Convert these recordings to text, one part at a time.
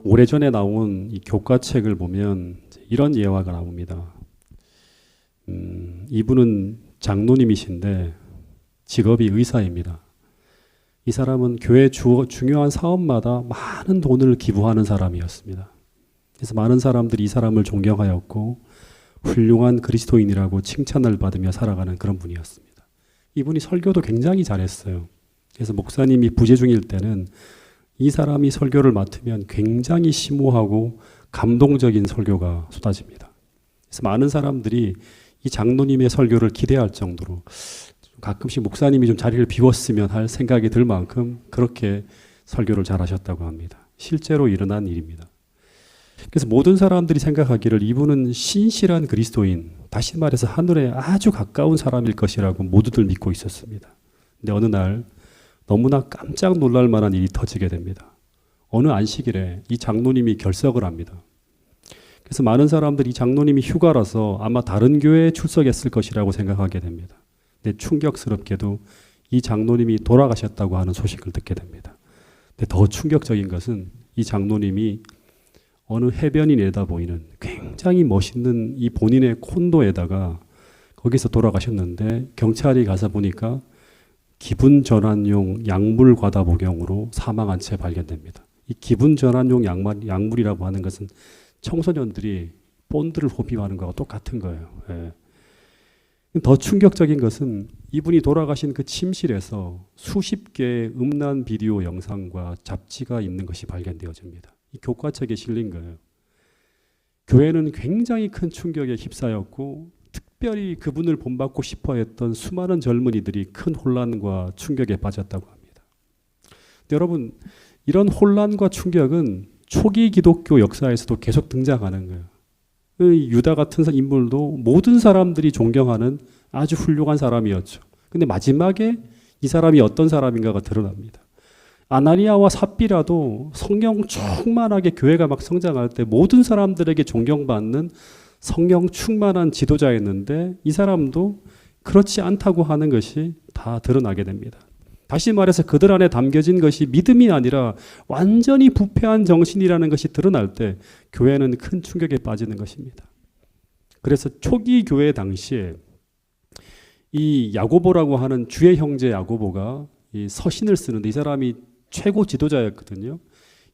오래전에 나온 이 교과책을 보면 이런 예화가 나옵니다. 이분은 장로님이신데 직업이 의사입니다. 이 사람은 교회 중요한 사업마다 많은 돈을 기부하는 사람이었습니다. 그래서 많은 사람들이 이 사람을 존경하였고 훌륭한 그리스도인이라고 칭찬을 받으며 살아가는 그런 분이었습니다. 이분이 설교도 굉장히 잘했어요. 그래서 목사님이 부재 중일 때는 이 사람이 설교를 맡으면 굉장히 심오하고 감동적인 설교가 쏟아집니다. 그래서 많은 사람들이 이 장로님의 설교를 기대할 정도로 가끔씩 목사님이 좀 자리를 비웠으면 할 생각이 들 만큼 그렇게 설교를 잘하셨다고 합니다. 실제로 일어난 일입니다. 그래서 모든 사람들이 생각하기를 이분은 신실한 그리스도인, 다시 말해서 하늘에 아주 가까운 사람일 것이라고 모두들 믿고 있었습니다. 근데 어느 날 너무나 깜짝 놀랄 만한 일이 터지게 됩니다. 어느 안식일에 이 장로님이 결석을 합니다. 그래서 많은 사람들이 이 장로님이 휴가라서 아마 다른 교회에 출석했을 것이라고 생각하게 됩니다. 근데 충격스럽게도 이 장로님이 돌아가셨다고 하는 소식을 듣게 됩니다. 근데 더 충격적인 것은 이 장로님이 어느 해변이 내다 보이는 굉장히 멋있는 이 본인의 콘도에다가 거기서 돌아가셨는데 경찰이 가서 보니까 기분 전환용 약물 과다 복용으로 사망한 채 발견됩니다. 이 기분 전환용 약물이라고 하는 것은 청소년들이 본드를 흡입하는 거와 똑같은 거예요. 예. 더 충격적인 것은 이분이 돌아가신 그 침실에서 수십 개의 음란 비디오 영상과 잡지가 있는 것이 발견되어집니다. 이 교과책에 실린 거예요. 교회는 굉장히 큰 충격에 휩싸였고 특별히 그분을 본받고 싶어 했던 수많은 젊은이들이 큰 혼란과 충격에 빠졌다고 합니다. 근데 여러분, 이런 혼란과 충격은 초기 기독교 역사에서도 계속 등장하는 거예요. 유다 같은 인물도 모든 사람들이 존경하는 아주 훌륭한 사람이었죠. 근데 마지막에 이 사람이 어떤 사람인가가 드러납니다. 아나니아와 삽비라도 성령 충만하게 교회가 막 성장할 때 모든 사람들에게 존경받는 성령 충만한 지도자였는데 이 사람도 그렇지 않다고 하는 것이 다 드러나게 됩니다. 다시 말해서 그들 안에 담겨진 것이 믿음이 아니라 완전히 부패한 정신이라는 것이 드러날 때 교회는 큰 충격에 빠지는 것입니다. 그래서 초기 교회 당시에 이 야고보라고 하는 주의 형제 야고보가 이 서신을 쓰는데 이 사람이 최고 지도자였거든요.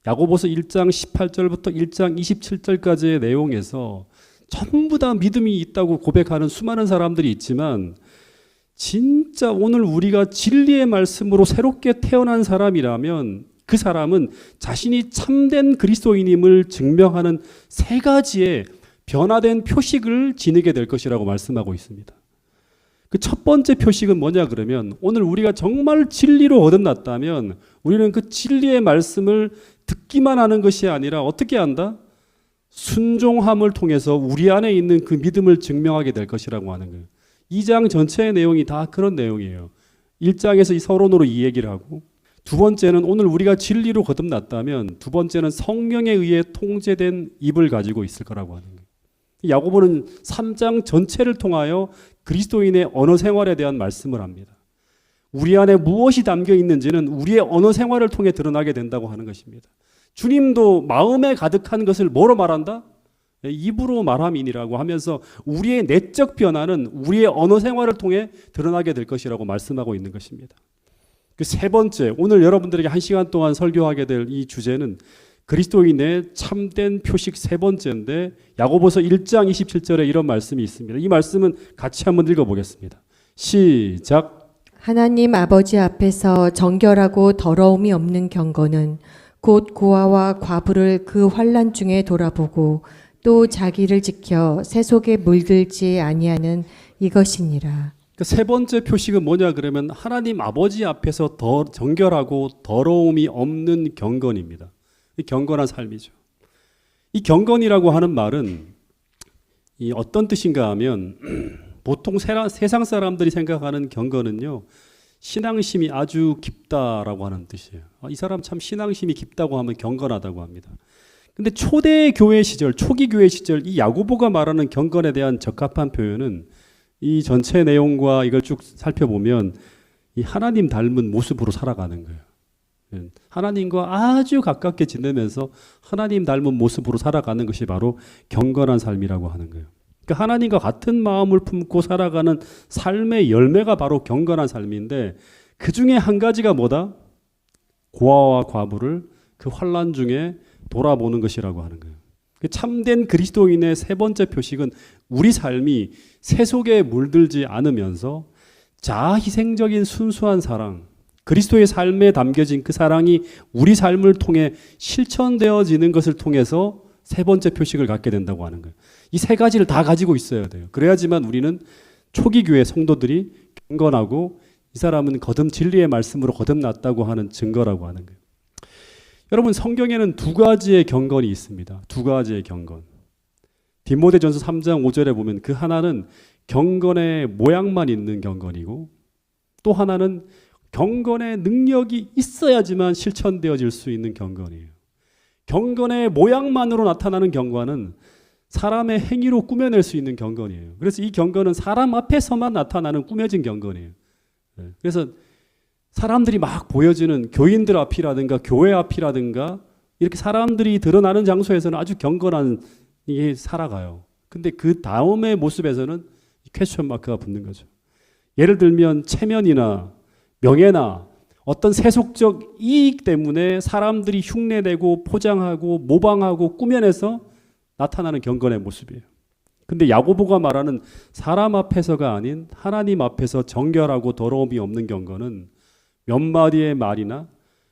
야고보서 1장 18절부터 1장 27절까지의 내용에서 전부 다 믿음이 있다고 고백하는 수많은 사람들이 있지만 진짜 오늘 우리가 진리의 말씀으로 새롭게 태어난 사람이라면 그 사람은 자신이 참된 그리스도인임을 증명하는 세 가지의 변화된 표식을 지니게 될 것이라고 말씀하고 있습니다. 그 첫 번째 표식은 뭐냐 그러면 오늘 우리가 정말 진리로 얻어났다면 우리는 그 진리의 말씀을 듣기만 하는 것이 아니라 어떻게 한다? 순종함을 통해서 우리 안에 있는 그 믿음을 증명하게 될 것이라고 하는 거예요. 2장 전체의 내용이 다 그런 내용이에요. 1장에서 이 서론으로 이 얘기를 하고 두 번째는 오늘 우리가 진리로 거듭났다면 두 번째는 성령에 의해 통제된 입을 가지고 있을 거라고 하는 거예요. 야고보는 3장 전체를 통하여 그리스도인의 언어 생활에 대한 말씀을 합니다. 우리 안에 무엇이 담겨 있는지는 우리의 언어 생활을 통해 드러나게 된다고 하는 것입니다. 주님도 마음에 가득한 것을 뭐로 말한다? 입으로 말함이니라고 하면서 우리의 내적 변화는 우리의 언어 생활을 통해 드러나게 될 것이라고 말씀하고 있는 것입니다. 그 세 번째, 오늘 여러분들에게 1시간 동안 설교하게 될 이 주제는 그리스도인의 참된 표식 세 번째인데 야고보서 1장 27절에 이런 말씀이 있습니다. 이 말씀은 같이 한번 읽어보겠습니다. 시작. 하나님 아버지 앞에서 정결하고 더러움이 없는 경건은 곧 고아와 과부를 그 환난 중에 돌아보고 또 자기를 지켜 새 속에 물들지 아니하는 이것이니라. 세 번째 표식은 뭐냐 그러면 하나님 아버지 앞에서 더 정결하고 더러움이 없는 경건입니다. 이 경건한 삶이죠. 이 경건이라고 하는 말은 이 어떤 뜻인가 하면 보통 세상 사람들이 생각하는 경건은요, 신앙심이 아주 깊다라고 하는 뜻이에요. 이 사람 참 신앙심이 깊다고 하면 경건하다고 합니다. 근데 초대 교회 시절, 초기 교회 시절 이 야고보가 말하는 경건에 대한 적합한 표현은 이 전체 내용과 이걸 쭉 살펴보면 이 하나님 닮은 모습으로 살아가는 거예요. 하나님과 아주 가깝게 지내면서 하나님 닮은 모습으로 살아가는 것이 바로 경건한 삶이라고 하는 거예요. 그러니까 하나님과 같은 마음을 품고 살아가는 삶의 열매가 바로 경건한 삶인데, 그 중에 한 가지가 뭐다? 고아와 과부를 그 환난 중에 돌아보는 것이라고 하는 거예요. 참된 그리스도인의 세 번째 표식은 우리 삶이 세속에 물들지 않으면서 자아희생적인 순수한 사랑, 그리스도의 삶에 담겨진 그 사랑이 우리 삶을 통해 실천되어지는 것을 통해서 세 번째 표식을 갖게 된다고 하는 거예요. 이 세 가지를 다 가지고 있어야 돼요. 그래야지만 우리는 초기 교회 성도들이 경건하고 이 사람은 거듭 진리의 말씀으로 거듭났다고 하는 증거라고 하는 거예요. 여러분, 성경에는 두 가지의 경건이 있습니다. 두 가지의 경건. 디모데전서 3장 5절에 보면 그 하나는 경건의 모양만 있는 경건이고, 또 하나는 경건의 능력이 있어야지만 실천되어질 수 있는 경건이에요. 경건의 모양만으로 나타나는 경건은 사람의 행위로 꾸며낼 수 있는 경건이에요. 그래서 이 경건은 사람 앞에서만 나타나는 꾸며진 경건이에요. 그래서 사람들이 막 보여지는 교인들 앞이라든가 교회 앞이라든가 이렇게 사람들이 드러나는 장소에서는 아주 경건한 게 살아가요. 근데 그 다음의 모습에서는 퀘스천 마크가 붙는 거죠. 예를 들면 체면이나 명예나 어떤 세속적 이익 때문에 사람들이 흉내내고 포장하고 모방하고 꾸며내서 나타나는 경건의 모습이에요. 근데 야고보가 말하는 사람 앞에서가 아닌 하나님 앞에서 정결하고 더러움이 없는 경건은 몇 마디의 말이나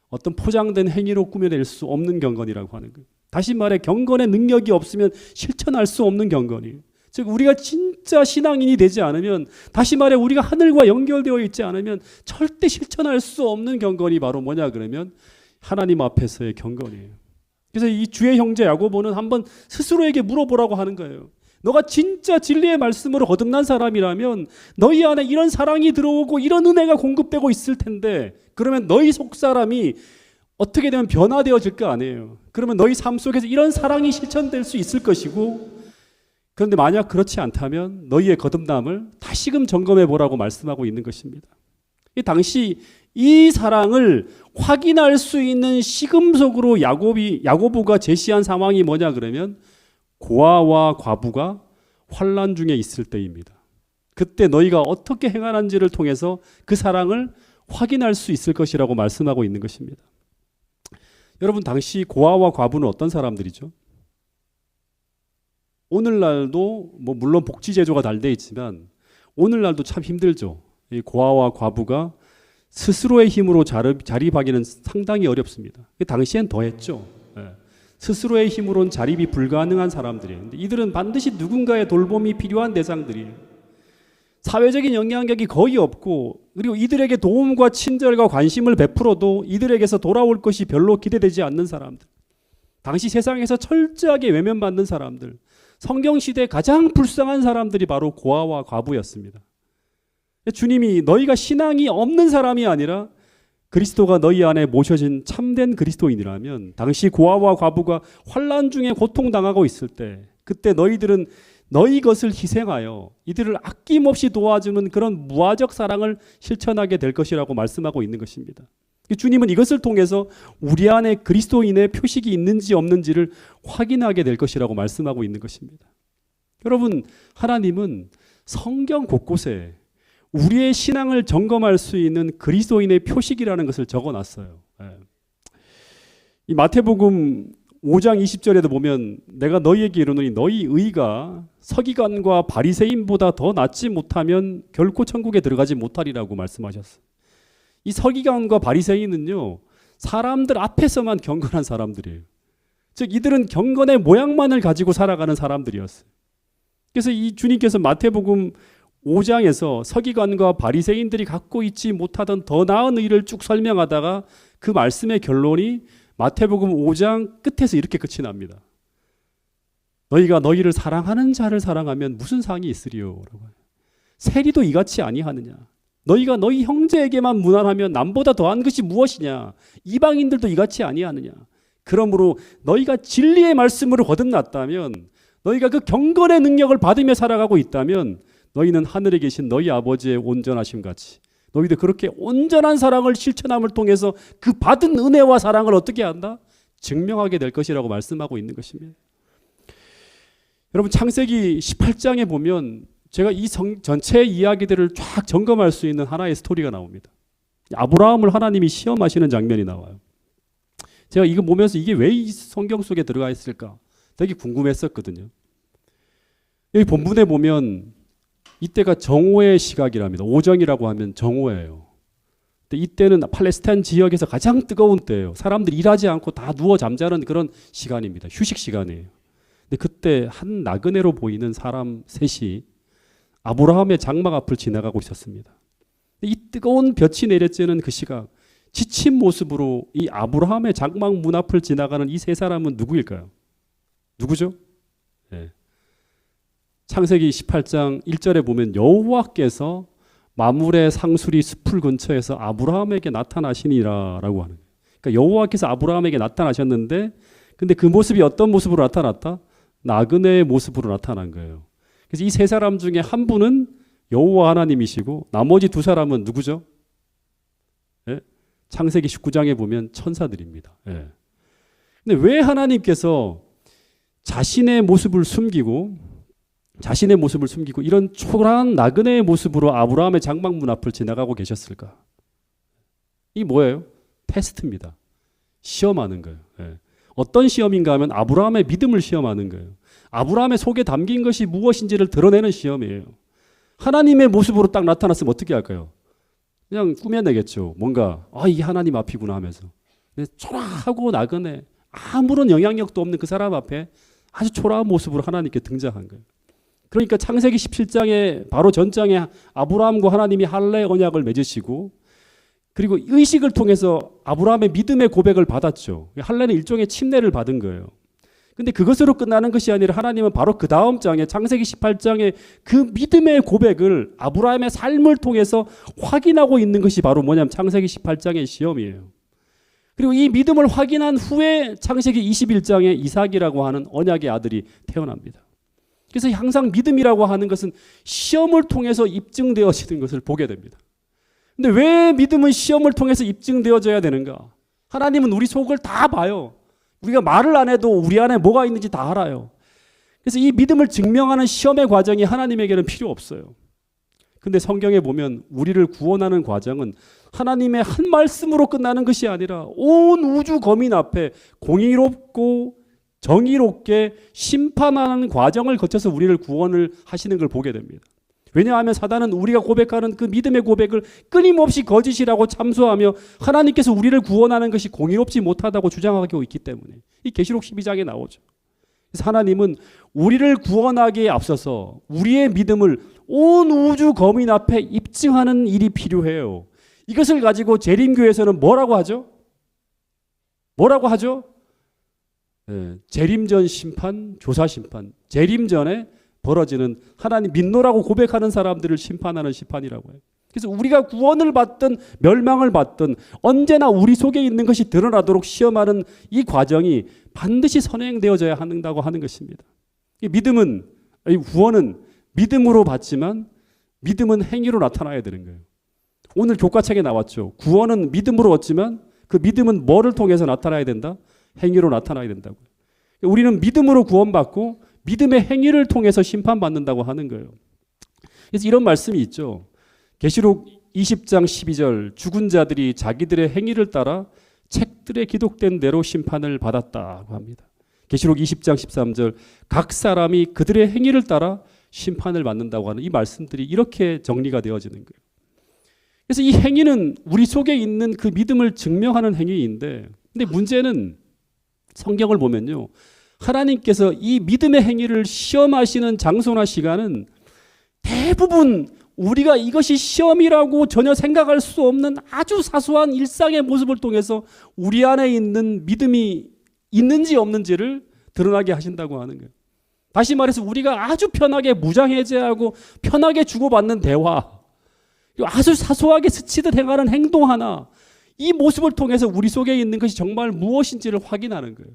어떤 포장된 행위로 꾸며낼 수 없는 경건이라고 하는 거예요. 다시 말해 경건의 능력이 없으면 실천할 수 없는 경건이에요. 즉 우리가 진짜 신앙인이 되지 않으면, 다시 말해 우리가 하늘과 연결되어 있지 않으면 절대 실천할 수 없는 경건이 바로 뭐냐 그러면 하나님 앞에서의 경건이에요. 그래서 이 주의 형제 야고보는 한번 스스로에게 물어보라고 하는 거예요. 너가 진짜 진리의 말씀으로 거듭난 사람이라면 너희 안에 이런 사랑이 들어오고 이런 은혜가 공급되고 있을 텐데, 그러면 너희 속사람이 어떻게 되면 변화되어질 거 아니에요. 그러면 너희 삶 속에서 이런 사랑이 실천될 수 있을 것이고, 그런데 만약 그렇지 않다면 너희의 거듭남을 다시금 점검해 보라고 말씀하고 있는 것입니다. 이 당시 이 사랑을 확인할 수 있는 시금석으로 야고보가 제시한 상황이 뭐냐 그러면 고아와 과부가 환난 중에 있을 때입니다. 그때 너희가 어떻게 행하는지를 통해서 그 사랑을 확인할 수 있을 것이라고 말씀하고 있는 것입니다. 여러분, 당시 고아와 과부는 어떤 사람들이죠? 오늘날도 물론 복지 제도가 잘 돼 있지만 오늘날도 참 힘들죠. 이 고아와 과부가 스스로의 힘으로 자립하기는 상당히 어렵습니다. 당시엔 더했죠. 스스로의 힘으로는 자립이 불가능한 사람들이에요. 근데 이들은 반드시 누군가의 돌봄이 필요한 대상들이에요. 사회적인 영향력이 거의 없고, 그리고 이들에게 도움과 친절과 관심을 베풀어도 이들에게서 돌아올 것이 별로 기대되지 않는 사람들, 당시 세상에서 철저하게 외면받는 사람들, 성경시대에 가장 불쌍한 사람들이 바로 고아와 과부였습니다. 주님이 너희가 신앙이 없는 사람이 아니라 그리스도가 너희 안에 모셔진 참된 그리스도인이라면, 당시 고아와 과부가 환난 중에 고통당하고 있을 때, 그때 너희들은 너희 것을 희생하여 이들을 아낌없이 도와주는 그런 무아적 사랑을 실천하게 될 것이라고 말씀하고 있는 것입니다. 주님은 이것을 통해서 우리 안에 그리스도인의 표식이 있는지 없는지를 확인하게 될 것이라고 말씀하고 있는 것입니다. 여러분, 하나님은 성경 곳곳에 우리의 신앙을 점검할 수 있는 그리스도인의 표식이라는 것을 적어놨어요. 이 마태복음 5장 20절에도 보면 내가 너희에게 이르노니 너희 의가 서기관과 바리새인보다 더 낫지 못하면 결코 천국에 들어가지 못하리라고 말씀하셨어요. 이 서기관과 바리새인은요, 사람들 앞에서만 경건한 사람들이에요. 즉 이들은 경건의 모양만을 가지고 살아가는 사람들이었어요. 그래서 이 주님께서 마태복음 5장에서 서기관과 바리새인들이 갖고 있지 못하던 더 나은 의를 쭉 설명하다가 그 말씀의 결론이 마태복음 5장 끝에서 이렇게 끝이 납니다. 너희가 너희를 사랑하는 자를 사랑하면 무슨 상이 있으리요? 세리도 이같이 아니하느냐? 너희가 너희 형제에게만 무난하면 남보다 더한 것이 무엇이냐? 이방인들도 이같이 아니하느냐? 그러므로 너희가 진리의 말씀으로 거듭났다면, 너희가 그 경건의 능력을 받으며 살아가고 있다면 너희는 하늘에 계신 너희 아버지의 온전하심 같이 너희도 그렇게 온전한 사랑을 실천함을 통해서 그 받은 은혜와 사랑을 어떻게 한다? 증명하게 될 것이라고 말씀하고 있는 것입니다. 여러분 창세기 18장에 보면 제가 이 전체 이야기들을 쫙 점검할 수 있는 하나의 스토리가 나옵니다. 아브라함을 하나님이 시험하시는 장면이 나와요. 제가 이거 보면서 이게 왜 이 성경 속에 들어가 있을까 되게 궁금했었거든요. 여기 본문에 보면 이때가 정오의 시각이랍니다. 오정이라고 하면 정오예요. 근데 이때는 팔레스타인 지역에서 가장 뜨거운 때예요. 사람들이 일하지 않고 다 누워 잠자는 그런 시간입니다. 휴식 시간이에요. 근데 그때 한 나그네로 보이는 사람 셋이 아브라함의 장막 앞을 지나가고 있었습니다. 이 뜨거운 볕이 내려쬐는 그 시각, 지친 모습으로 이 아브라함의 장막 문 앞을 지나가는 이 세 사람은 누구일까요? 누구죠? 네. 창세기 18장 1절에 보면 여호와께서 마물의 상수리 숲을 근처에서 아브라함에게 나타나시니라라고 하는 거예요. 그러니까 여호와께서 아브라함에게 나타나셨는데 근데 그 모습이 어떤 모습으로 나타났다? 나그네의 모습으로 나타난 거예요. 그래서 이 세 사람 중에 한 분은 여호와 하나님이시고 나머지 두 사람은 누구죠? 예? 창세기 19장에 보면 천사들입니다. 예. 근데 왜 하나님께서 자신의 모습을 숨기고 이런 초라한 나그네의 모습으로 아브라함의 장막문 앞을 지나가고 계셨을까? 이 뭐예요? 테스트입니다. 시험하는 거예요. 예. 어떤 시험인가 하면 아브라함의 믿음을 시험하는 거예요. 아브라함의 속에 담긴 것이 무엇인지를 드러내는 시험이에요. 하나님의 모습으로 딱 나타났으면 어떻게 할까요? 그냥 꾸며내겠죠. 뭔가 이게 하나님 앞이구나 하면서. 근데 초라하고 나그네 아무런 영향력도 없는 그 사람 앞에 아주 초라한 모습으로 하나님께 등장한 거예요. 그러니까 창세기 17장에 바로 전장에 아브라함과 하나님이 할례 언약을 맺으시고 그리고 의식을 통해서 아브라함의 믿음의 고백을 받았죠. 할례는 일종의 침례를 받은 거예요. 근데 그것으로 끝나는 것이 아니라 하나님은 바로 그 다음 장에 창세기 18장에 그 믿음의 고백을 아브라함의 삶을 통해서 확인하고 있는 것이 바로 뭐냐면 창세기 18장의 시험이에요. 그리고 이 믿음을 확인한 후에 창세기 21장에 이삭이라고 하는 언약의 아들이 태어납니다. 그래서 항상 믿음이라고 하는 것은 시험을 통해서 입증되어지는 것을 보게 됩니다. 근데 왜 믿음은 시험을 통해서 입증되어져야 되는가? 하나님은 우리 속을 다 봐요. 우리가 말을 안 해도 우리 안에 뭐가 있는지 다 알아요. 그래서 이 믿음을 증명하는 시험의 과정이 하나님에게는 필요 없어요. 근데 성경에 보면 우리를 구원하는 과정은 하나님의 한 말씀으로 끝나는 것이 아니라 온 우주 거민 앞에 공의롭고 정의롭게 심판하는 과정을 거쳐서 우리를 구원을 하시는 걸 보게 됩니다. 왜냐하면 사단은 우리가 고백하는 그 믿음의 고백을 끊임없이 거짓이라고 참소하며 하나님께서 우리를 구원하는 것이 공의롭지 못하다고 주장하고 있기 때문에 이 계시록 12장에 나오죠. 그래서 하나님은 우리를 구원하기에 앞서서 우리의 믿음을 온 우주 거민 앞에 입증하는 일이 필요해요. 이것을 가지고 재림교에서는 뭐라고 하죠? 재림전 심판, 조사 심판. 재림전에 벌어지는 하나님 믿노라고 고백하는 사람들을 심판하는 심판이라고 해요. 그래서 우리가 구원을 받든 멸망을 받든 언제나 우리 속에 있는 것이 드러나도록 시험하는 이 과정이 반드시 선행되어져야 한다고 하는 것입니다. 구원은 믿음으로 받지만 믿음은 행위로 나타나야 되는 거예요. 오늘 교과책에 나왔죠. 구원은 믿음으로 얻지만 그 믿음은 뭐를 통해서 나타나야 된다? 행위로 나타나야 된다고요. 우리는 믿음으로 구원받고 믿음의 행위를 통해서 심판받는다고 하는 거예요. 그래서 이런 말씀이 있죠. 계시록 20장 12절 죽은 자들이 자기들의 행위를 따라 책들에 기록된 대로 심판을 받았다고 합니다. 계시록 20장 13절 각 사람이 그들의 행위를 따라 심판을 받는다고 하는 이 말씀들이 이렇게 정리가 되어지는 거예요. 그래서 이 행위는 우리 속에 있는 그 믿음을 증명하는 행위인데 근데 문제는 성경을 보면요. 하나님께서 이 믿음의 행위를 시험하시는 장소나 시간은 대부분 우리가 이것이 시험이라고 전혀 생각할 수 없는 아주 사소한 일상의 모습을 통해서 우리 안에 있는 믿음이 있는지 없는지를 드러나게 하신다고 하는 거예요. 다시 말해서 우리가 아주 편하게 무장해제하고 편하게 주고받는 대화, 그리고 아주 사소하게 스치듯 행하는 행동 하나, 이 모습을 통해서 우리 속에 있는 것이 정말 무엇인지를 확인하는 거예요.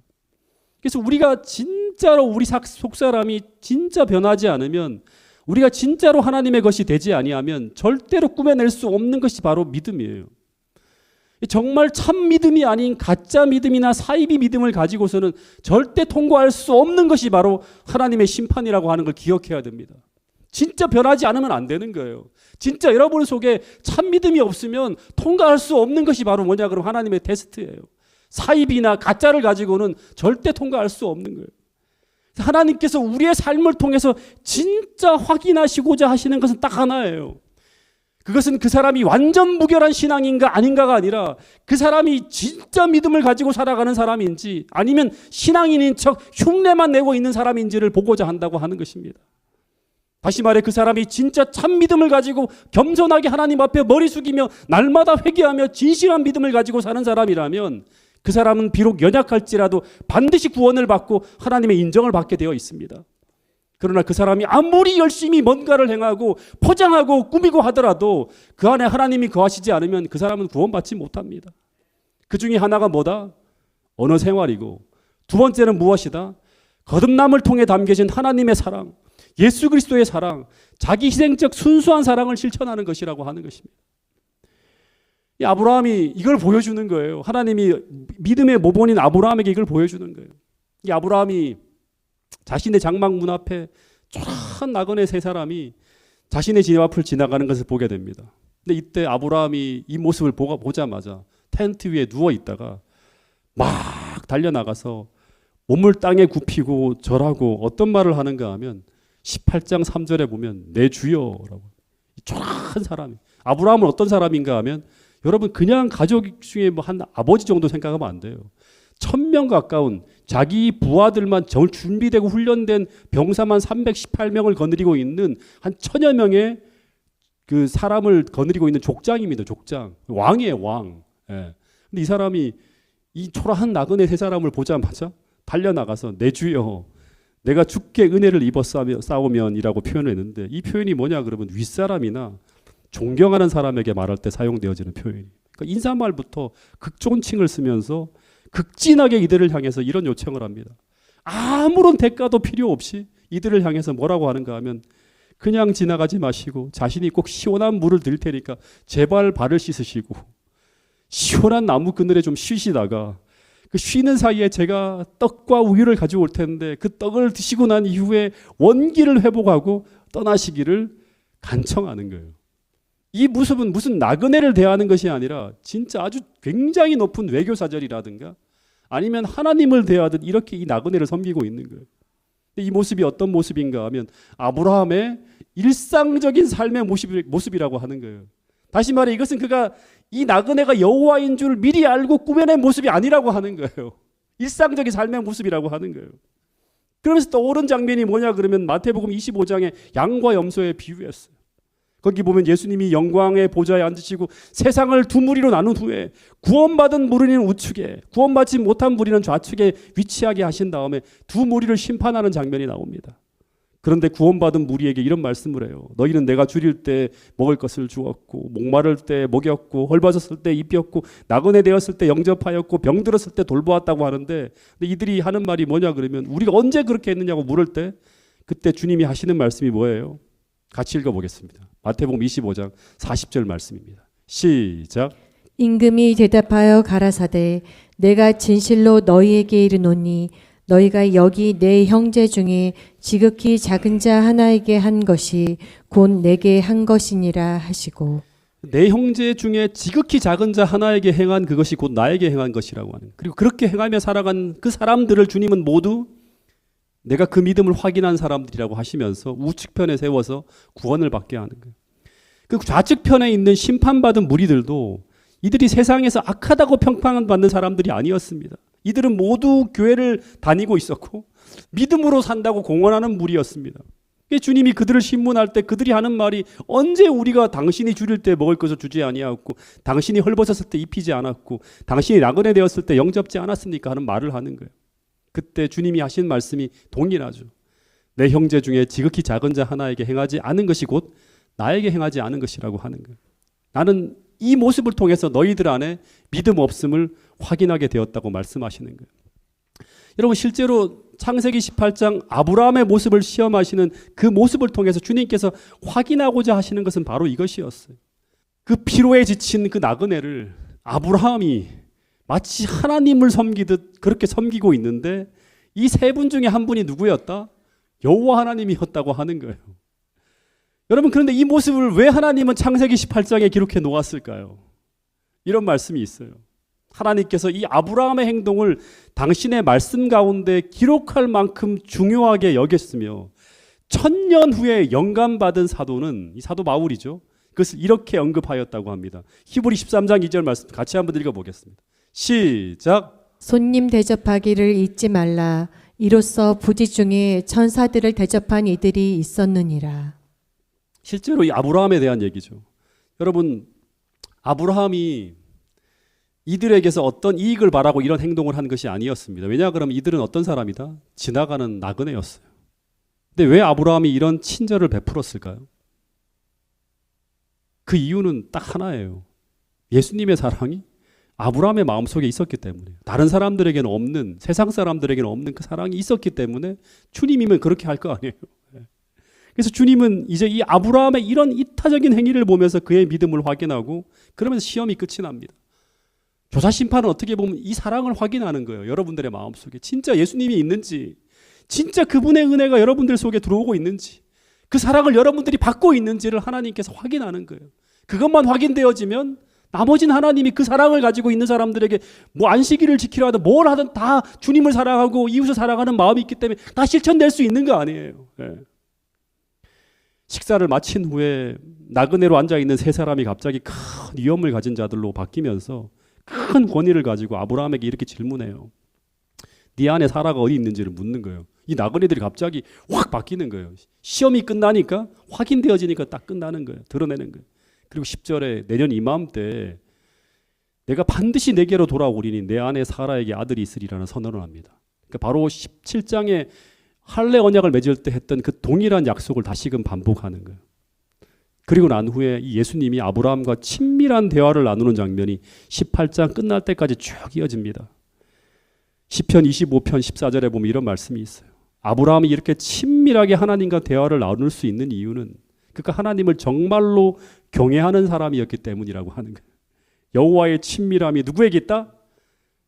그래서 우리가 진짜로 우리 속사람이 진짜 변하지 않으면 우리가 진짜로 하나님의 것이 되지 아니하면 절대로 꾸며낼 수 없는 것이 바로 믿음이에요. 정말 참 믿음이 아닌 가짜 믿음이나 사이비 믿음을 가지고서는 절대 통과할 수 없는 것이 바로 하나님의 심판이라고 하는 걸 기억해야 됩니다. 진짜 변하지 않으면 안 되는 거예요. 진짜 여러분 속에 참 믿음이 없으면 통과할 수 없는 것이 바로 뭐냐 그럼 하나님의 테스트예요. 사이비나 가짜를 가지고는 절대 통과할 수 없는 거예요. 하나님께서 우리의 삶을 통해서 진짜 확인하시고자 하시는 것은 딱 하나예요. 그것은 그 사람이 완전 무결한 신앙인가 아닌가가 아니라 그 사람이 진짜 믿음을 가지고 살아가는 사람인지 아니면 신앙인인 척 흉내만 내고 있는 사람인지를 보고자 한다고 하는 것입니다. 다시 말해 그 사람이 진짜 참 믿음을 가지고 겸손하게 하나님 앞에 머리 숙이며 날마다 회개하며 진실한 믿음을 가지고 사는 사람이라면 그 사람은 비록 연약할지라도 반드시 구원을 받고 하나님의 인정을 받게 되어 있습니다. 그러나 그 사람이 아무리 열심히 뭔가를 행하고 포장하고 꾸미고 하더라도 그 안에 하나님이 거하시지 않으면 그 사람은 구원받지 못합니다. 그 중에 하나가 뭐다? 언어 생활이고 두 번째는 무엇이다? 거듭남을 통해 담겨진 하나님의 사랑, 예수 그리스도의 사랑, 자기 희생적 순수한 사랑을 실천하는 것이라고 하는 것입니다. 이 아브라함이 이걸 보여주는 거예요. 하나님이 믿음의 모본인 아브라함에게 이걸 보여주는 거예요. 이 아브라함이 자신의 장막 문 앞에 초라한 나그네 세 사람이 자신의 집 앞을 지나가는 것을 보게 됩니다. 근데 이때 아브라함이 이 모습을 보자마자 텐트 위에 누워 있다가 막 달려나가서 몸을 땅에 굽히고 절하고 어떤 말을 하는가 하면 18장 3절에 보면 내 주여라고. 초라한 사람이. 아브라함은 어떤 사람인가 하면 여러분 그냥 가족 중에 뭐 한 아버지 정도 생각하면 안 돼요. 1000명 가까운 자기 부하들만 준비되고 훈련된 병사만 318명을 거느리고 있는 한 1000여 명의 그 사람을 거느리고 있는 족장입니다. 족장. 왕이에요, 왕. 예. 근데 이 사람이 이 초라한 나그네 세 사람을 보자마자 달려나가서 내 주여 내가 주께 은혜를 입어 싸우면이라고 표현을 했는데 이 표현이 뭐냐 그러면 윗사람이나 존경하는 사람에게 말할 때 사용되어지는 표현이에요. 그러니까 인사말부터 극존칭을 쓰면서 극진하게 이들을 향해서 이런 요청을 합니다. 아무런 대가도 필요 없이 이들을 향해서 뭐라고 하는가 하면 그냥 지나가지 마시고 자신이 꼭 시원한 물을 드릴 테니까 제발 발을 씻으시고 시원한 나무 그늘에 좀 쉬시다가 그 쉬는 사이에 제가 떡과 우유를 가져올 텐데 그 떡을 드시고 난 이후에 원기를 회복하고 떠나시기를 간청하는 거예요. 이 모습은 무슨 나그네를 대하는 것이 아니라 진짜 아주 굉장히 높은 외교사절이라든가 아니면 하나님을 대하듯 이렇게 이 나그네를 섬기고 있는 거예요. 이 모습이 어떤 모습인가 하면 아브라함의 일상적인 삶의 모습이라고 하는 거예요. 다시 말해 이것은 그가 이 나그네가 여호와인 줄 미리 알고 꾸며낸 모습이 아니라고 하는 거예요. 일상적인 삶의 모습이라고 하는 거예요. 그러면서 떠오른 장면이 뭐냐 그러면 마태복음 25장에 양과 염소의 비유였어요. 거기 보면 예수님이 영광의 보좌에 앉으시고 세상을 두 무리로 나눈 후에 구원받은 무리는 우측에 구원받지 못한 무리는 좌측에 위치하게 하신 다음에 두 무리를 심판하는 장면이 나옵니다. 그런데 구원받은 무리에게 이런 말씀을 해요. 너희는 내가 줄일 때 먹을 것을 주었고 목마를 때 먹였고 헐벗었을 때 입혔고 나그네 되었을 때 영접하였고 병들었을 때 돌보았다고 하는데 근데 이들이 하는 말이 뭐냐 그러면 우리가 언제 그렇게 했느냐고 물을 때 그때 주님이 하시는 말씀이 뭐예요? 같이 읽어보겠습니다. 마태복음 25장 40절 말씀입니다. 시작. 임금이 대답하여 가라사대 내가 진실로 너희에게 이르노니 너희가 여기 내 형제 중에 지극히 작은 자 하나에게 한 것이 곧 내게 한 것이니라 하시고 내 형제 중에 지극히 작은 자 하나에게 행한 그것이 곧 나에게 행한 것이라고 하는 그리고 그렇게 행하며 살아간 그 사람들을 주님은 모두 내가 그 믿음을 확인한 사람들이라고 하시면서 우측편에 세워서 구원을 받게 하는 거예요. 그 좌측편에 있는 심판받은 무리들도 이들이 세상에서 악하다고 평판받는 사람들이 아니었습니다. 이들은 모두 교회를 다니고 있었고 믿음으로 산다고 공언하는 무리였습니다. 주님이 그들을 신문할 때 그들이 하는 말이 언제 우리가 당신이 줄일 때 먹을 것을 주지 아니하였고 당신이 헐벗었을 때 입히지 않았고 당신이 나그네 되었을 때 영접지 않았습니까 하는 말을 하는 거예요. 그때 주님이 하신 말씀이 동일하죠. 내 형제 중에 지극히 작은 자 하나에게 행하지 않은 것이 곧 나에게 행하지 않은 것이라고 하는 거예요. 나는 이 모습을 통해서 너희들 안에 믿음 없음을 확인하게 되었다고 말씀하시는 거예요. 여러분 실제로 창세기 18장 아브라함의 모습을 시험하시는 그 모습을 통해서 주님께서 확인하고자 하시는 것은 바로 이것이었어요. 그 피로에 지친 그 나그네를 아브라함이 마치 하나님을 섬기듯 그렇게 섬기고 있는데 이 세 분 중에 한 분이 누구였다? 여호와 하나님이었다고 하는 거예요. 여러분, 그런데 이 모습을 왜 하나님은 창세기 18장에 기록해 놓았을까요? 이런 말씀이 있어요. 하나님께서 이 아브라함의 행동을 당신의 말씀 가운데 기록할 만큼 중요하게 여겼으며 1000년 후에 영감받은 사도는 이 사도 바울이죠. 그것을 이렇게 언급하였다고 합니다. 히브리 13장 2절 말씀 같이 한번 읽어보겠습니다. 시작. 손님 대접하기를 잊지 말라. 이로써 부지 중에 천사들을 대접한 이들이 있었느니라. 실제로 이 아브라함에 대한 얘기죠. 여러분, 아브라함이 이들에게서 어떤 이익을 바라고 이런 행동을 한 것이 아니었습니다. 왜냐 그러면 이들은 어떤 사람이다? 지나가는 나그네였어요. 근데 왜 아브라함이 이런 친절을 베풀었을까요? 그 이유는 딱 하나예요. 예수님의 사랑이 아브라함의 마음속에 있었기 때문에, 다른 사람들에게는 없는, 세상 사람들에게는 없는 그 사랑이 있었기 때문에 주님이면 그렇게 할 거 아니에요. 그래서 주님은 이제 이 아브라함의 이런 이타적인 행위를 보면서 그의 믿음을 확인하고 그러면서 시험이 끝이 납니다. 조사 심판은 어떻게 보면 이 사랑을 확인하는 거예요. 여러분들의 마음속에 진짜 예수님이 있는지, 진짜 그분의 은혜가 여러분들 속에 들어오고 있는지, 그 사랑을 여러분들이 받고 있는지를 하나님께서 확인하는 거예요. 그것만 확인되어지면 나머지는 하나님이 그 사랑을 가지고 있는 사람들에게 뭐 안식일을 지키려 하든 뭘 하든 다 주님을 사랑하고 이웃을 사랑하는 마음이 있기 때문에 다 실천될 수 있는 거 아니에요. 네. 식사를 마친 후에 나그네로 앉아있는 세 사람이 갑자기 큰 위엄을 가진 자들로 바뀌면서 큰 권위를 가지고 아브라함에게 이렇게 질문해요. 네 안에 사라가 어디 있는지를 묻는 거예요. 이 나그네들이 갑자기 확 바뀌는 거예요. 시험이 끝나니까 확인되어지니까 딱 끝나는 거예요. 드러내는 거예요. 그리고 10절에 내년 이맘때 내가 반드시 내게로 돌아오리니 내 안에 사라에게 아들이 있으리라는 선언을 합니다. 그러니까 바로 17장에 할례 언약을 맺을 때 했던 그 동일한 약속을 다시금 반복하는 거예요. 그리고 난 후에 이 예수님이 아브라함과 친밀한 대화를 나누는 장면이 18장 끝날 때까지 쭉 이어집니다. 시편 25편 14절에 보면 이런 말씀이 있어요. 아브라함이 이렇게 친밀하게 하나님과 대화를 나눌 수 있는 이유는 그러니까 하나님을 정말로 경외하는 사람이었기 때문이라고 하는 거예요. 여호와의 친밀함이 누구에게 있다?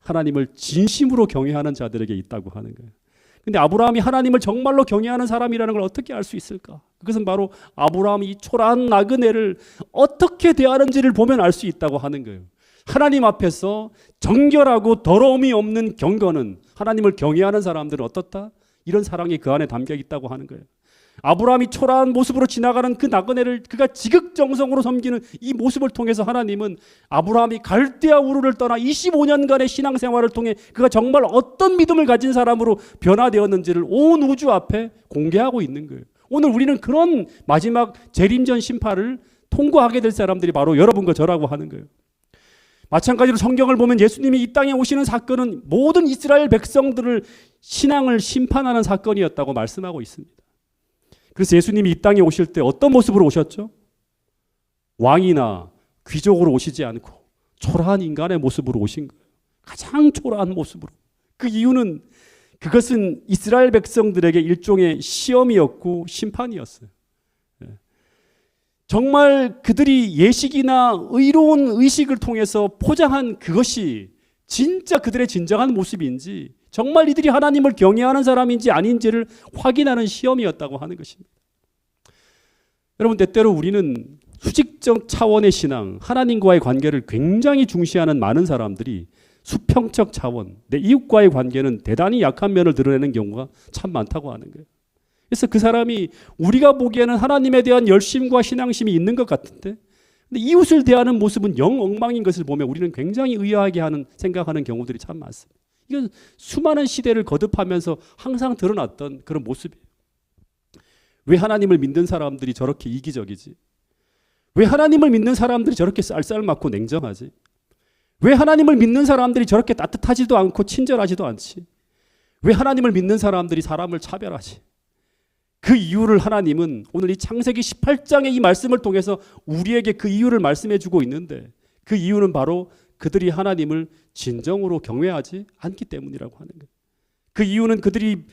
하나님을 진심으로 경외하는 자들에게 있다고 하는 거예요. 근데 아브라함이 하나님을 정말로 경외하는 사람이라는 걸 어떻게 알 수 있을까? 그것은 바로 아브라함이 이 초라한 나그네를 어떻게 대하는지를 보면 알 수 있다고 하는 거예요. 하나님 앞에서 정결하고 더러움이 없는 경건은 하나님을 경외하는 사람들은 어떻다? 이런 사랑이 그 안에 담겨 있다고 하는 거예요. 아브라함이 초라한 모습으로 지나가는 그 나그네를 그가 지극정성으로 섬기는 이 모습을 통해서 하나님은 아브라함이 갈대아 우르를 떠나 25년간의 신앙생활을 통해 그가 정말 어떤 믿음을 가진 사람으로 변화되었는지를 온 우주 앞에 공개하고 있는 거예요. 오늘 우리는 그런 마지막 재림전 심판을 통과하게 될 사람들이 바로 여러분과 저라고 하는 거예요. 마찬가지로 성경을 보면 예수님이 이 땅에 오시는 사건은 모든 이스라엘 백성들을 신앙을 심판하는 사건이었다고 말씀하고 있습니다. 그래서 예수님이 이 땅에 오실 때 어떤 모습으로 오셨죠? 왕이나 귀족으로 오시지 않고 초라한 인간의 모습으로 오신 거예요. 가장 초라한 모습으로. 그 이유는 그것은 이스라엘 백성들에게 일종의 시험이었고 심판이었어요. 정말 그들이 예식이나 의로운 의식을 통해서 포장한 그것이 진짜 그들의 진정한 모습인지, 정말 이들이 하나님을 경외하는 사람인지 아닌지를 확인하는 시험이었다고 하는 것입니다. 여러분, 때때로 우리는 수직적 차원의 신앙, 하나님과의 관계를 굉장히 중시하는 많은 사람들이 수평적 차원, 내 이웃과의 관계는 대단히 약한 면을 드러내는 경우가 참 많다고 하는 거예요. 그래서 그 사람이 우리가 보기에는 하나님에 대한 열심과 신앙심이 있는 것 같은데, 근데 이웃을 대하는 모습은 영 엉망인 것을 보면 우리는 굉장히 의아하게 생각하는 경우들이 참 많습니다. 이건 수많은 시대를 거듭하면서 항상 드러났던 그런 모습이에요. 왜 하나님을 믿는 사람들이 저렇게 이기적이지? 왜 하나님을 믿는 사람들이 저렇게 쌀쌀맞고 냉정하지? 왜 하나님을 믿는 사람들이 저렇게 따뜻하지도 않고 친절하지도 않지? 왜 하나님을 믿는 사람들이 사람을 차별하지? 그 이유를 하나님은 오늘 이 창세기 18장의 이 말씀을 통해서 우리에게 그 이유를 말씀해 주고 있는데, 그 이유는 바로 그들이 하나님을 진정으로 경외하지 않기 때문이라고 하는 거예요. 그 이유는 그들이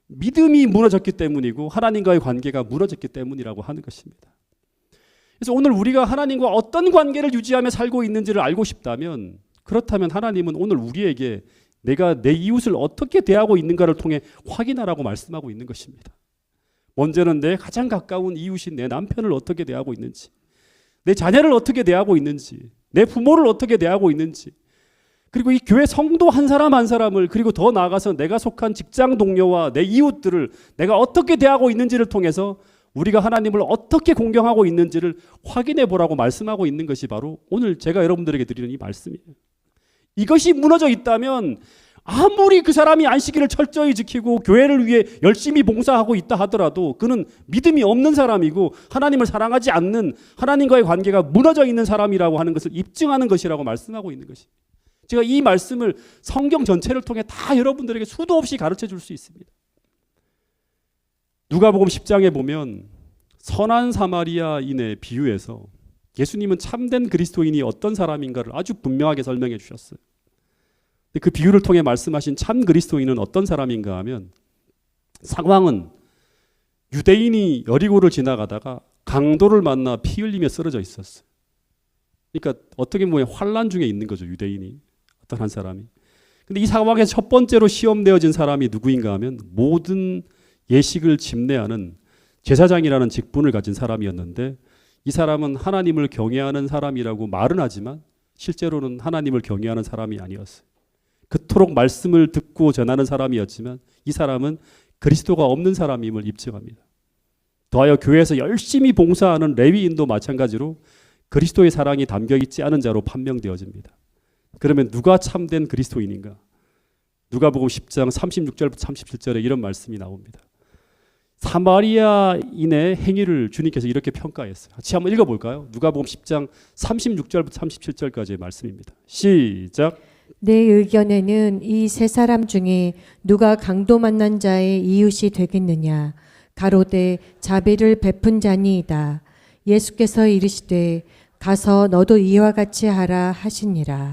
믿음이 무너졌기 때문이고 하나님과의 관계가 무너졌기 때문이라고 하는 것입니다. 그래서 오늘 우리가 하나님과 어떤 관계를 유지하며 살고 있는지를 알고 싶다면, 그렇다면 하나님은 오늘 우리에게 내가 내 이웃을 어떻게 대하고 있는가를 통해 확인하라고 말씀하고 있는 것입니다. 먼저는 내 가장 가까운 이웃인 내 남편을 어떻게 대하고 있는지, 내 자녀를 어떻게 대하고 있는지, 내 부모를 어떻게 대하고 있는지, 그리고 이 교회 성도 한 사람 한 사람을, 그리고 더 나아가서 내가 속한 직장 동료와 내 이웃들을 내가 어떻게 대하고 있는지를 통해서 우리가 하나님을 어떻게 공경하고 있는지를 확인해 보라고 말씀하고 있는 것이 바로 오늘 제가 여러분들에게 드리는 이 말씀이에요. 이것이 무너져 있다면 아무리 그 사람이 안식일을 철저히 지키고 교회를 위해 열심히 봉사하고 있다 하더라도 그는 믿음이 없는 사람이고 하나님을 사랑하지 않는, 하나님과의 관계가 무너져 있는 사람이라고 하는 것을 입증하는 것이라고 말씀하고 있는 것입니다. 제가 이 말씀을 성경 전체를 통해 다 여러분들에게 수도 없이 가르쳐 줄 수 있습니다. 누가복음 10장에 보면 선한 사마리아인의 비유에서 예수님은 참된 그리스도인이 어떤 사람인가를 아주 분명하게 설명해 주셨어요. 그 비유를 통해 말씀하신 참 그리스도인은 어떤 사람인가 하면, 상황은 유대인이 여리고를 지나가다가 강도를 만나 피 흘리며 쓰러져 있었어요. 그러니까 어떻게 보면 환난 중에 있는 거죠, 유대인이. 어떤 한 사람이. 근데 이 상황에서 첫 번째로 시험되어진 사람이 누구인가 하면 모든 예식을 집례하는 제사장이라는 직분을 가진 사람이었는데, 이 사람은 하나님을 경외하는 사람이라고 말은 하지만 실제로는 하나님을 경외하는 사람이 아니었어요. 그토록 말씀을 듣고 전하는 사람이었지만 이 사람은 그리스도가 없는 사람임을 입증합니다. 더하여 교회에서 열심히 봉사하는 레위인도 마찬가지로 그리스도의 사랑이 담겨 있지 않은 자로 판명되어집니다. 그러면 누가 참된 그리스도인인가? 누가복음 10장 36절부터 37절에 이런 말씀이 나옵니다. 사마리아인의 행위를 주님께서 이렇게 평가했어요. 같이 한번 읽어볼까요? 누가복음 10장 36절부터 37절까지의 말씀입니다. 시작. 내 의견에는 이 세 사람 중에 누가 강도 만난 자의 이웃이 되겠느냐? 가로되 자비를 베푼 자니이다. 예수께서 이르시되 가서 너도 이와 같이 하라 하시니라.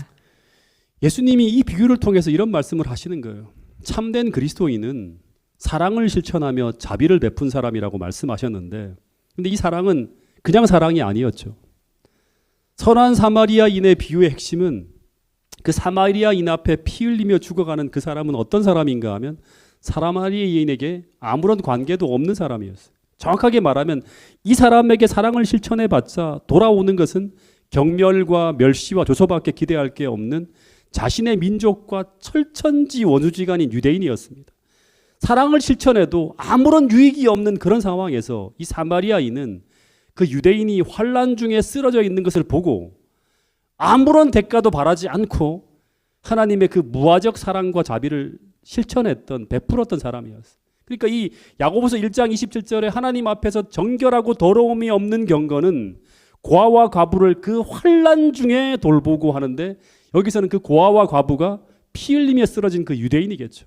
예수님이 이 비유를 통해서 이런 말씀을 하시는 거예요. 참된 그리스도인은 사랑을 실천하며 자비를 베푼 사람이라고 말씀하셨는데, 근데 이 사랑은 그냥 사랑이 아니었죠. 선한 사마리아인의 비유의 핵심은 그 사마리아인 앞에 피 흘리며 죽어가는 그 사람은 어떤 사람인가 하면 사마리아인에게 아무런 관계도 없는 사람이었어요. 정확하게 말하면 이 사람에게 사랑을 실천해봤자 돌아오는 것은 경멸과 멸시와 조소밖에 기대할 게 없는 자신의 민족과 철천지 원수지간인 유대인이었습니다. 사랑을 실천해도 아무런 유익이 없는 그런 상황에서 이 사마리아인은 그 유대인이 환난 중에 쓰러져 있는 것을 보고 아무런 대가도 바라지 않고 하나님의 그 무화적 사랑과 자비를 실천했던, 베풀었던 사람이었어요. 그러니까 이 야고보서 1장 27절에 하나님 앞에서 정결하고 더러움이 없는 경건은 고아와 과부를 그 환난 중에 돌보고 하는데, 여기서는 그 고아와 과부가 피 흘리며 쓰러진 그 유대인이겠죠.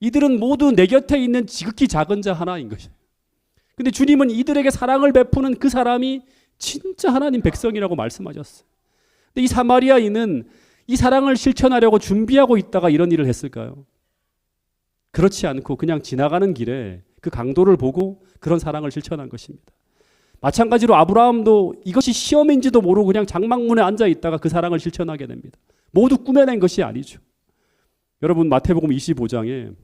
이들은 모두 내 곁에 있는 지극히 작은 자 하나인 것이에요. 근데 주님은 이들에게 사랑을 베푸는 그 사람이 진짜 하나님 백성이라고 말씀하셨어요. 근데 이 사마리아인은 이 사랑을 실천하려고 준비하고 있다가 이런 일을 했을까요? 그렇지 않고 그냥 지나가는 길에 그 강도를 보고 그런 사랑을 실천한 것입니다. 마찬가지로 아브라함도 이것이 시험인지도 모르고 그냥 장막문에 앉아 있다가 그 사랑을 실천하게 됩니다. 모두 꾸며낸 것이 아니죠. 여러분, 마태복음 25장에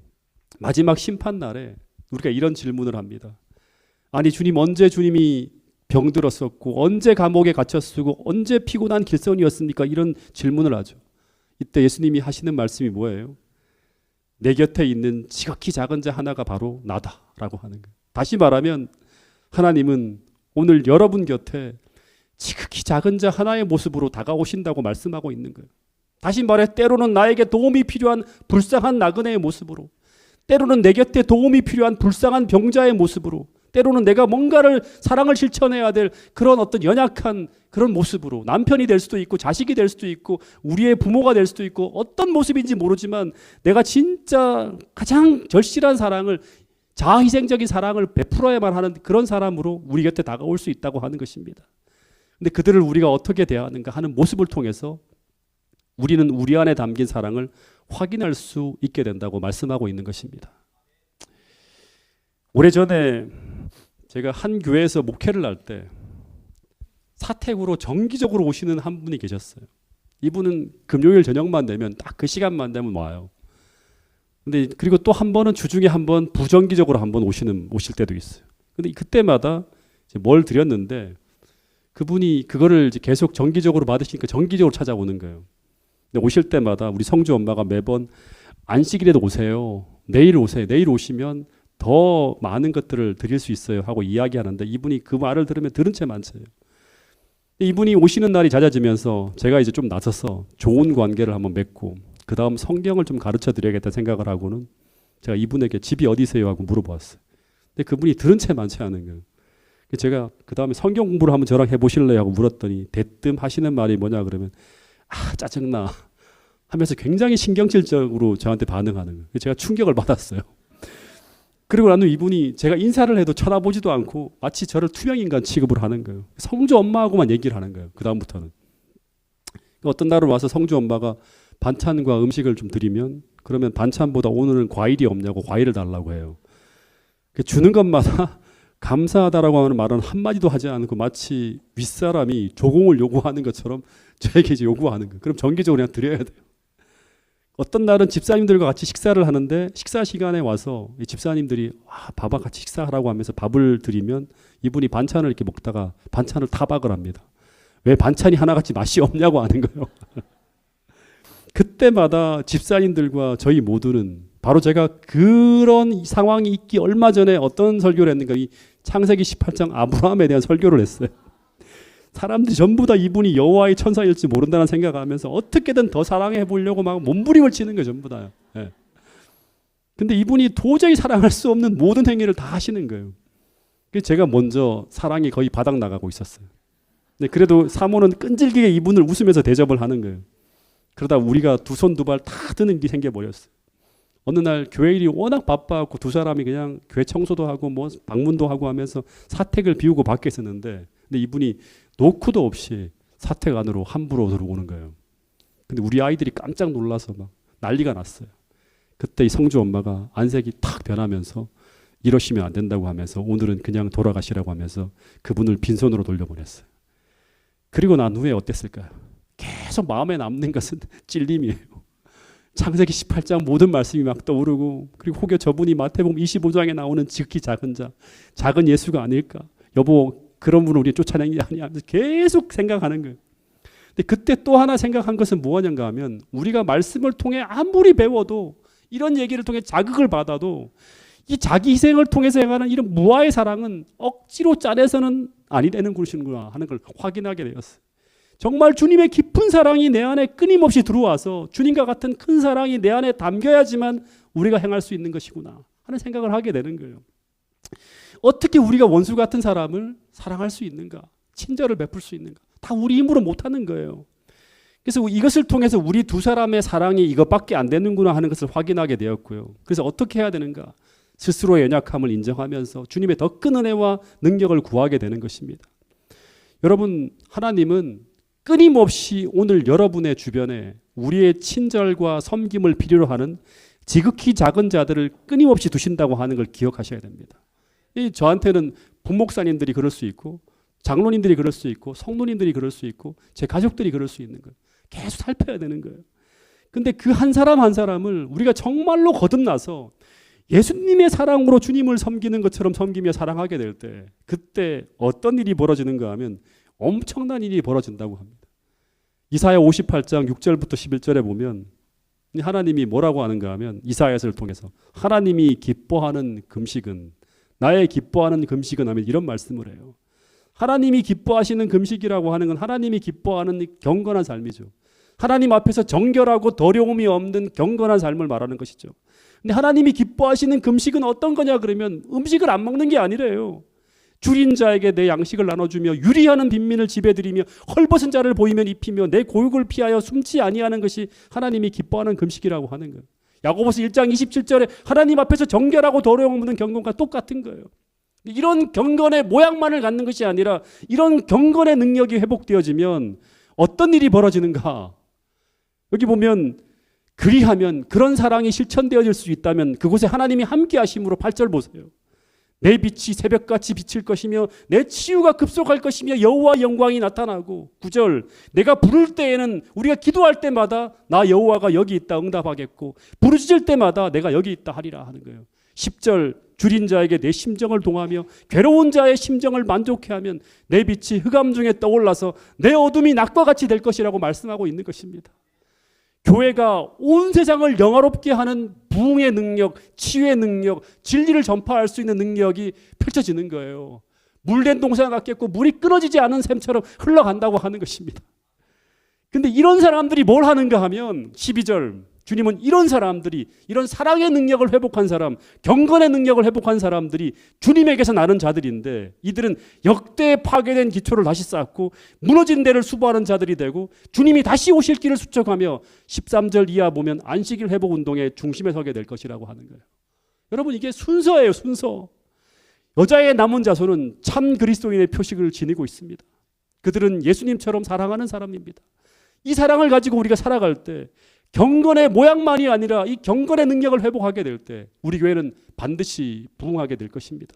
마지막 심판 날에 우리가 이런 질문을 합니다. 아니, 주님, 언제 주님이 병들었었고 언제 감옥에 갇혔고 언제 피곤한 길선이었습니까? 이런 질문을 하죠. 이때 예수님이 하시는 말씀이 뭐예요? 내 곁에 있는 지극히 작은 자 하나가 바로 나다라고 하는 거예요. 다시 말하면 하나님은 오늘 여러분 곁에 지극히 작은 자 하나의 모습으로 다가오신다고 말씀하고 있는 거예요. 다시 말해, 때로는 나에게 도움이 필요한 불쌍한 나그네의 모습으로, 때로는 내 곁에 도움이 필요한 불쌍한 병자의 모습으로, 때로는 내가 뭔가를 사랑을 실천해야 될 그런 어떤 연약한 그런 모습으로, 남편이 될 수도 있고 자식이 될 수도 있고 우리의 부모가 될 수도 있고 어떤 모습인지 모르지만 내가 진짜 가장 절실한 사랑을, 자아희생적인 사랑을 베풀어야만 하는 그런 사람으로 우리 곁에 다가올 수 있다고 하는 것입니다. 근데 그들을 우리가 어떻게 대하는가 하는 모습을 통해서 우리는 우리 안에 담긴 사랑을 확인할 수 있게 된다고 말씀하고 있는 것입니다. 오래전에 제가 한 교회에서 목회를 할 때 사택으로 정기적으로 오시는 한 분이 계셨어요. 이분은 금요일 저녁만 되면 딱 그 시간만 되면 와요. 근데 그리고 또 한 번은 주중에 한 번 부정기적으로 한 번 오실 때도 있어요. 근데 그때마다 이제 뭘 드렸는데 그분이 그거를 이제 계속 정기적으로 받으시니까 정기적으로 찾아오는 거예요. 근데 오실 때마다 우리 성주 엄마가 매번 안식일에도 오세요. 내일 오세요. 내일 오시면 더 많은 것들을 드릴 수 있어요 하고 이야기하는데 이분이 그 말을 들으면 들은 채 만져요. 이분이 오시는 날이 잦아지면서 제가 이제 좀 나서서 좋은 관계를 한번 맺고 그 다음 성경을 좀 가르쳐 드려야겠다 생각을 하고는 제가 이분에게 집이 어디세요 하고 물어보았어요. 근데 그분이 들은 채 많지 않은 거예요. 제가 그 다음에 성경 공부를 한번 저랑 해보실래요 하고 물었더니 대뜸 하시는 말이 뭐냐 그러면 짜증나 하면서 굉장히 신경질적으로 저한테 반응하는 거예요. 제가 충격을 받았어요. 그리고 난 후 이분이 제가 인사를 해도 쳐다보지도 않고 마치 저를 투명인간 취급을 하는 거예요. 성주 엄마하고만 얘기를 하는 거예요. 그 다음부터는. 어떤 날은 와서 성주 엄마가 반찬과 음식을 좀 드리면 그러면 반찬보다 오늘은 과일이 없냐고 과일을 달라고 해요. 주는 것마다 감사하다라고 하는 말은 한마디도 하지 않고 마치 윗사람이 조공을 요구하는 것처럼 저에게 이제 요구하는 거예요. 그럼 정기적으로 그냥 드려야 돼요. 어떤 날은 집사님들과 같이 식사를 하는데 식사 시간에 와서 이 집사님들이 밥과 같이 식사하라고 하면서 밥을 드리면 이분이 반찬을 이렇게 먹다가 반찬을 타박을 합니다. 왜 반찬이 하나같이 맛이 없냐고 하는 거예요. 그때마다 집사님들과 저희 모두는 바로 제가 그런 상황이 있기 얼마 전에 어떤 설교를 했는가 이 창세기 18장 아브라함에 대한 설교를 했어요. 사람들이 전부 다 이분이 여호와의 천사일지 모른다는 생각을 하면서 어떻게든 더 사랑해 보려고 막 몸부림을 치는 거예요. 전부 다요. 예. 근데 이분이 도저히 사랑할 수 없는 모든 행위를 다 하시는 거예요. 그래서 제가 먼저 사랑이 거의 바닥 나가고 있었어요. 근데 그래도 사모는 끈질기게 이분을 웃으면서 대접을 하는 거예요. 그러다 우리가 두 손 두 발 다 드는 일이 생겨버렸어요. 어느 날 교회 일이 워낙 바빠갖고 두 사람이 그냥 교회 청소도 하고 뭐 방문도 하고 하면서 사택을 비우고 밖에 있었는데 근데 이분이 노크도 없이 사택 안으로 함부로 들어오는 거예요. 근데 우리 아이들이 깜짝 놀라서 막 난리가 났어요. 그때 이 성주 엄마가 안색이 탁 변하면서 이러시면 안 된다고 하면서 오늘은 그냥 돌아가시라고 하면서 그분을 빈손으로 돌려보냈어요. 그리고 난 후에 어땠을까요? 계속 마음에 남는 것은 찔림이에요. 창세기 18장 모든 말씀이 막 떠오르고 그리고 혹여 저분이 마태복음 25장에 나오는 지극히 작은 자, 작은 예수가 아닐까? 여보 그런 분을 우리 쫓아내는 게 아니야. 계속 생각하는 거예요. 근데 그때 또 하나 생각한 것은 무엇인가 하면 우리가 말씀을 통해 아무리 배워도 이런 얘기를 통해 자극을 받아도 이 자기 희생을 통해서 행하는 이런 무아의 사랑은 억지로 짜내서는 아니 되는 것이구나 하는 걸 확인하게 되었어요. 정말 주님의 깊은 사랑이 내 안에 끊임없이 들어와서 주님과 같은 큰 사랑이 내 안에 담겨야지만 우리가 행할 수 있는 것이구나 하는 생각을 하게 되는 거예요. 어떻게 우리가 원수 같은 사람을 사랑할 수 있는가? 친절을 베풀 수 있는가? 다 우리 힘으로 못하는 거예요. 그래서 이것을 통해서 우리 두 사람의 사랑이 이것밖에 안 되는구나 하는 것을 확인하게 되었고요. 그래서 어떻게 해야 되는가? 스스로의 연약함을 인정하면서 주님의 더 큰 은혜와 능력을 구하게 되는 것입니다. 여러분, 하나님은 끊임없이 오늘 여러분의 주변에 우리의 친절과 섬김을 필요로 하는 지극히 작은 자들을 끊임없이 두신다고 하는 걸 기억하셔야 됩니다. 저한테는 부목사님들이 그럴 수 있고 장로님들이 그럴 수 있고 성도님들이 그럴 수 있고 제 가족들이 그럴 수 있는 거예요. 계속 살펴야 되는 거예요. 근데 그 한 사람 한 사람을 우리가 정말로 거듭나서 예수님의 사랑으로 주님을 섬기는 것처럼 섬기며 사랑하게 될 때 그때 어떤 일이 벌어지는가 하면 엄청난 일이 벌어진다고 합니다. 이사야 58장 6절부터 11절에 보면 하나님이 뭐라고 하는가 하면 이사야서를 통해서 하나님이 기뻐하는 금식은 나의 기뻐하는 금식은 하면 이런 말씀을 해요. 하나님이 기뻐하시는 금식이라고 하는 건 하나님이 기뻐하는 경건한 삶이죠. 하나님 앞에서 정결하고 더러움이 없는 경건한 삶을 말하는 것이죠. 근데 하나님이 기뻐하시는 금식은 어떤 거냐 그러면 음식을 안 먹는 게 아니래요. 줄인 자에게 내 양식을 나눠주며 유리하는 빈민을 집에 들이며 헐벗은 자를 보이면 입히며 내 고육을 피하여 숨지 아니하는 것이 하나님이 기뻐하는 금식이라고 하는 거예요. 야고보서 1장 27절에 하나님 앞에서 정결하고 더러움 없는 경건과 똑같은 거예요. 이런 경건의 모양만을 갖는 것이 아니라 이런 경건의 능력이 회복되어지면 어떤 일이 벌어지는가? 여기 보면 그리하면 그런 사랑이 실천되어질 수 있다면 그곳에 하나님이 함께 하심으로 8절 보세요. 내 빛이 새벽같이 비칠 것이며 내 치유가 급속할 것이며 여호와 영광이 나타나고 9절 내가 부를 때에는 우리가 기도할 때마다 나 여호와가 여기 있다 응답하겠고 부르짖을 때마다 내가 여기 있다 하리라 하는 거예요. 10절 줄인 자에게 내 심정을 동하며 괴로운 자의 심정을 만족해 하면 내 빛이 흑암 중에 떠올라서 내 어둠이 낮과 같이 될 것이라고 말씀하고 있는 것입니다. 교회가 온 세상을 영화롭게 하는 부흥의 능력, 치유의 능력, 진리를 전파할 수 있는 능력이 펼쳐지는 거예요. 물된 동산 같겠고 물이 끊어지지 않은 샘처럼 흘러간다고 하는 것입니다. 근데 이런 사람들이 뭘 하는가 하면 12절 주님은 이런 사람들이 이런 사랑의 능력을 회복한 사람, 경건의 능력을 회복한 사람들이 주님에게서 나는 자들인데 이들은 역대 파괴된 기초를 다시 쌓고 무너진 데를 수보하는 자들이 되고 주님이 다시 오실 길을 수척하며 13절 이하 보면 안식일 회복 운동의 중심에 서게 될 것이라고 하는 거예요. 여러분 이게 순서예요. 순서. 여자의 남은 자손은 참 그리스도인의 표식을 지니고 있습니다. 그들은 예수님처럼 사랑하는 사람입니다. 이 사랑을 가지고 우리가 살아갈 때 경건의 모양만이 아니라 이 경건의 능력을 회복하게 될 때 우리 교회는 반드시 부흥하게 될 것입니다.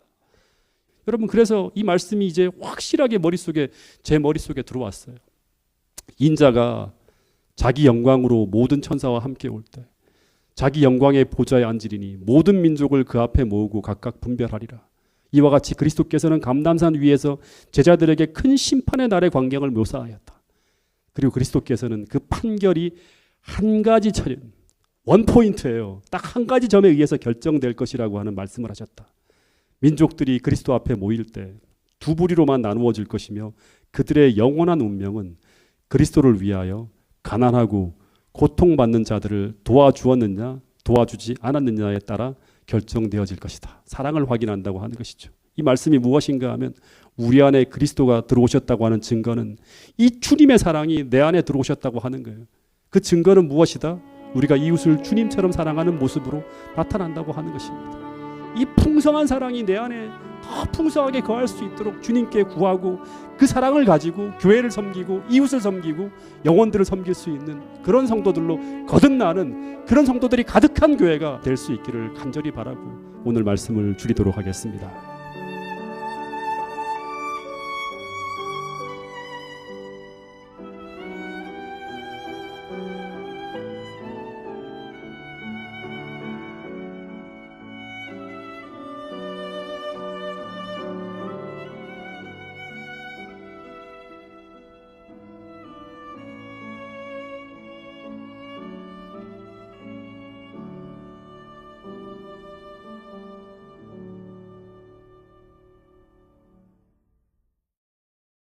여러분 그래서 이 말씀이 이제 확실하게 제 머릿속에 들어왔어요. 인자가 자기 영광으로 모든 천사와 함께 올 때 자기 영광의 보좌에 앉으리니 모든 민족을 그 앞에 모으고 각각 분별하리라. 이와 같이 그리스도께서는 감람산 위에서 제자들에게 큰 심판의 날의 광경을 묘사하였다. 그리고 그리스도께서는 그 판결이 한 가지 처리, 원포인트예요. 딱 한 가지 점에 의해서 결정될 것이라고 하는 말씀을 하셨다. 민족들이 그리스도 앞에 모일 때 두 부리로만 나누어질 것이며 그들의 영원한 운명은 그리스도를 위하여 가난하고 고통받는 자들을 도와주었느냐 도와주지 않았느냐에 따라 결정되어질 것이다. 사랑을 확인한다고 하는 것이죠. 이 말씀이 무엇인가 하면 우리 안에 그리스도가 들어오셨다고 하는 증거는 이 주님의 사랑이 내 안에 들어오셨다고 하는 거예요. 그 증거는 무엇이다? 우리가 이웃을 주님처럼 사랑하는 모습으로 나타난다고 하는 것입니다. 이 풍성한 사랑이 내 안에 더 풍성하게 거할 수 있도록 주님께 구하고 그 사랑을 가지고 교회를 섬기고 이웃을 섬기고 영혼들을 섬길 수 있는 그런 성도들로 거듭나는 그런 성도들이 가득한 교회가 될 수 있기를 간절히 바라고 오늘 말씀을 줄이도록 하겠습니다.